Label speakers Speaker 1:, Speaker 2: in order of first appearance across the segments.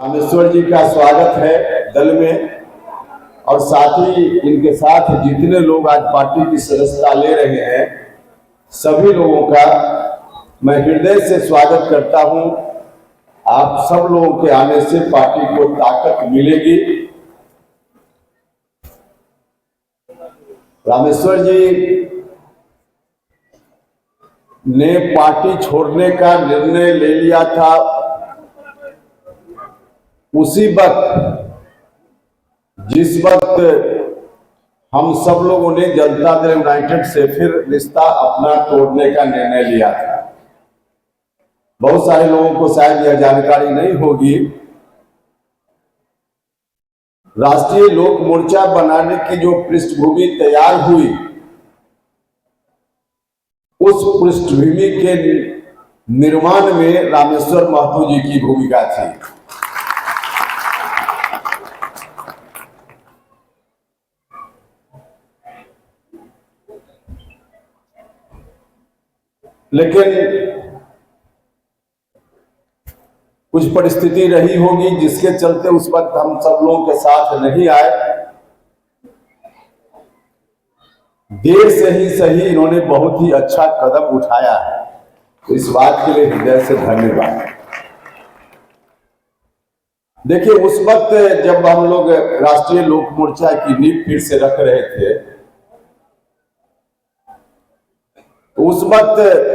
Speaker 1: रामेश्वर जी का स्वागत है दल में, और साथ ही इनके साथ जितने लोग आज पार्टी की सदस्यता ले रहे हैं सभी लोगों का मैं हृदय से स्वागत करता हूं। आप सब लोगों के आने से पार्टी को ताकत मिलेगी। रामेश्वर जी ने पार्टी छोड़ने का निर्णय ले लिया था, उसी वक्त जिस वक्त हम सब लोगों ने जनता दल यूनाइटेड से फिर रिश्ता अपना तोड़ने का निर्णय लिया था। बहुत सारे लोगों को शायद यह जानकारी नहीं होगी, राष्ट्रीय लोक मोर्चा बनाने की जो पृष्ठभूमि तैयार हुई, उस पृष्ठभूमि के निर्माण में रामेश्वर महतो जी की भूमिका थी। लेकिन कुछ परिस्थिति रही होगी जिसके चलते उस वक्त हम सब लोगों के साथ नहीं आए। देर से ही सही इन्होंने बहुत ही अच्छा कदम उठाया है, तो इस बात के लिए हृदय से धन्यवाद। देखिए, उस वक्त जब हम लोग राष्ट्रीय लोक मोर्चा की नींव फिर से रख रहे थे, तो उस वक्त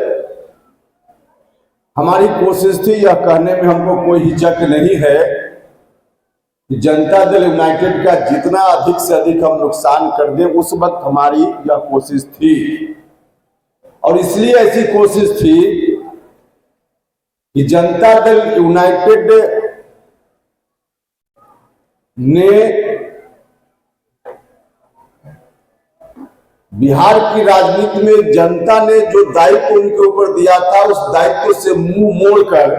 Speaker 1: हमारी कोशिश थी, यह कहने में हमको कोई हिचक नहीं है कि जनता दल यूनाइटेड का जितना अधिक से अधिक हम नुकसान कर दें, उस वक्त हमारी यह कोशिश थी। और इसलिए ऐसी कोशिश थी कि जनता दल यूनाइटेड ने बिहार की राजनीति में जनता ने जो दायित्व उनके ऊपर दिया था, उस दायित्व से मुंह मोड़कर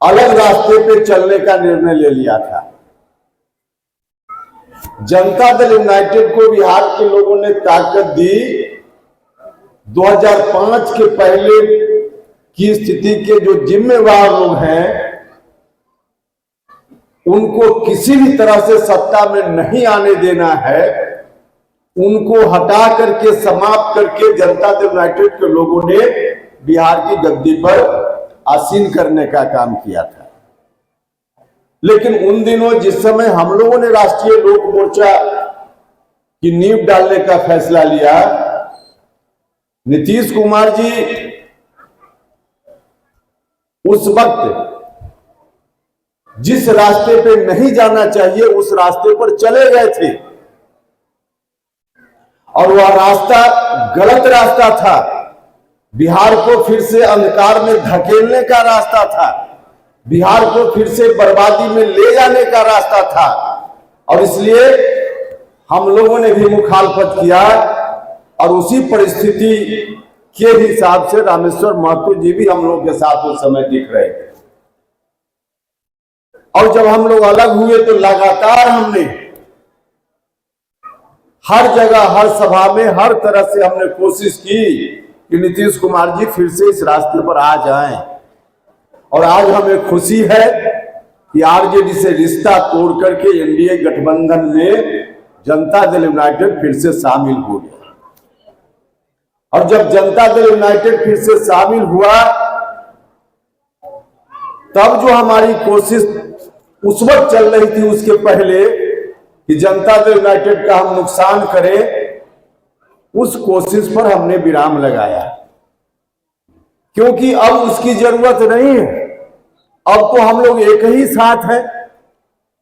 Speaker 1: अलग रास्ते पे चलने का निर्णय ले लिया था। जनता दल यूनाइटेड को बिहार के लोगों ने ताकत दी। 2005 के पहले की स्थिति के जो जिम्मेवार लोग हैं, उनको किसी भी तरह से सत्ता में नहीं आने देना है। उनको हटा करके, समाप्त करके जनता दल यूनाइटेड के लोगों ने बिहार की गद्दी पर आसीन करने का काम किया था। लेकिन उन दिनों जिस समय हम लोगों ने राष्ट्रीय लोक मोर्चा की नींव डालने का फैसला लिया, नीतीश कुमार जी उस वक्त जिस रास्ते पे नहीं जाना चाहिए उस रास्ते पर चले गए थे, और वह रास्ता गलत रास्ता था। बिहार को फिर से अंधकार में धकेलने का रास्ता था, बिहार को फिर से बर्बादी में ले जाने का रास्ता था। और इसलिए हम लोगों ने भी मुखालफत किया, और उसी परिस्थिति के हिसाब से रामेश्वर महतो जी भी हम लोगों के साथ उस समय दिख रहे थे। और जब हम लोग अलग हुए तो लगातार हमने हर जगह, हर सभा में, हर तरह से हमने कोशिश की कि नीतीश कुमार जी फिर से इस रास्ते पर आ जाएं। और आज हमें खुशी है कि आरजेडी से रिश्ता तोड़ करके एनडीए गठबंधन में जनता दल यूनाइटेड फिर से शामिल हो गया। और जब जनता दल यूनाइटेड फिर से शामिल हुआ, तब जो हमारी कोशिश उस वक्त चल रही थी, उसके पहले कि जनता दल यूनाइटेड का हम नुकसान करें, उस कोशिश पर हमने विराम लगाया, क्योंकि अब उसकी जरूरत नहीं है। अब तो हम लोग एक ही साथ हैं,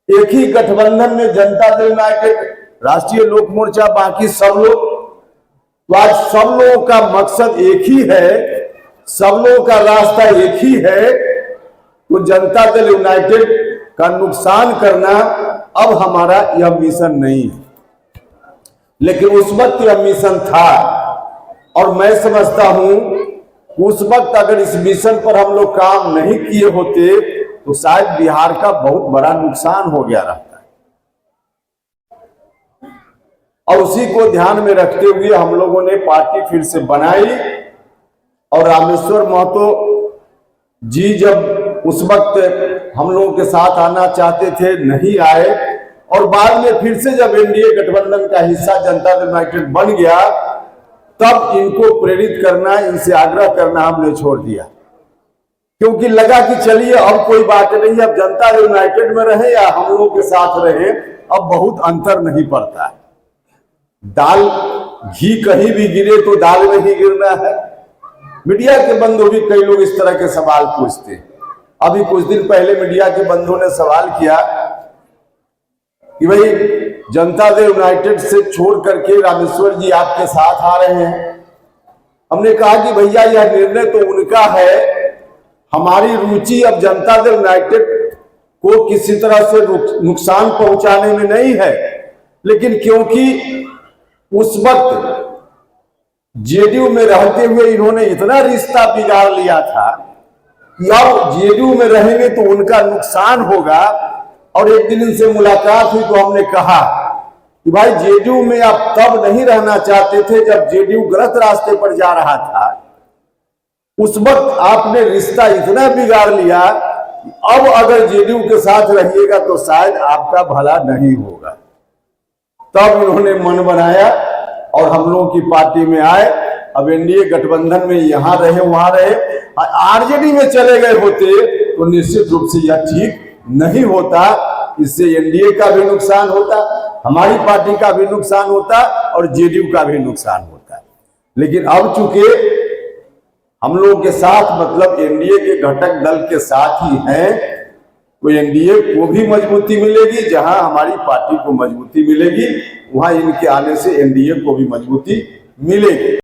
Speaker 1: एक ही गठबंधन में जनता दल यूनाइटेड, राष्ट्रीय लोक मोर्चा, बाकी सब लोग। तो आज सब लोगों का मकसद एक ही है, सब लोगों का रास्ता एक ही है। तो जनता दल यूनाइटेड का नुकसान करना अब हमारा यह मिशन नहीं है, लेकिन उस वक्त यह मिशन था। और मैं समझता हूं उस वक्त अगर इस मिशन पर हम लोग काम नहीं किए होते तो शायद बिहार का बहुत बड़ा नुकसान हो गया रहता है। और उसी को ध्यान में रखते हुए हम लोगों ने पार्टी फिर से बनाई, और रामेश्वर महतो जी जब उस वक्त हम लोगों के साथ आना चाहते थे, नहीं आए। और बाद में फिर से जब एनडीए गठबंधन का हिस्सा जनता दल यूनाइटेड बन गया, तब इनको प्रेरित करना, इनसे आग्रह करना हमने छोड़ दिया, क्योंकि लगा कि चलिए अब कोई बात नहीं, अब जनता दल यूनाइटेड में रहे या हम लोगों के साथ रहे, अब बहुत अंतर नहीं पड़ता। दाल घी कहीं भी गिरे तो दाल में ही गिरना है। मीडिया के बंधु भी कई लोग इस तरह के सवाल पूछते हैं। अभी कुछ दिन पहले मीडिया के बंधुओं ने सवाल किया कि भाई जनता दल यूनाइटेड से छोड़ करके रामेश्वर जी आपके साथ आ रहे हैं। हमने कहा कि भैया यह निर्णय तो उनका है, हमारी रुचि अब जनता दल यूनाइटेड को किसी तरह से नुकसान पहुंचाने में नहीं है, लेकिन क्योंकि उस वक्त जेडीयू में रहते हुए इन्होंने इतना रिश्ता बिगाड़ लिया था कि अब जेडीयू में रहेंगे तो उनका नुकसान होगा। और एक दिन इनसे मुलाकात हुई तो हमने कहा कि भाई जेडीयू में आप तब नहीं रहना चाहते थे जब जेडीयू गलत रास्ते पर जा रहा था। उस वक्त आपने रिश्ता इतना बिगाड़ लिया, अब अगर जेडीयू के साथ रहिएगा तो शायद आपका भला नहीं होगा। तब इन्होंने मन बनाया और हम लोगों की पार्टी में आए। अब एनडीए गठबंधन में यहां रहे वहां रहे, आरजेडी में चले गए होते तो निश्चित रूप से यह ठीक नहीं होता। इससे एनडीए का भी नुकसान होता, हमारी पार्टी का भी नुकसान होता और जेडीयू का भी नुकसान होता। लेकिन अब चूंकि हम लोगों के साथ मतलब एनडीए के घटक दल के साथ ही हैं, तो एनडीए को भी मजबूती मिलेगी। जहां हमारी पार्टी को मजबूती मिलेगी, वहां इनके आने से एनडीए को भी मजबूती मिलेगी।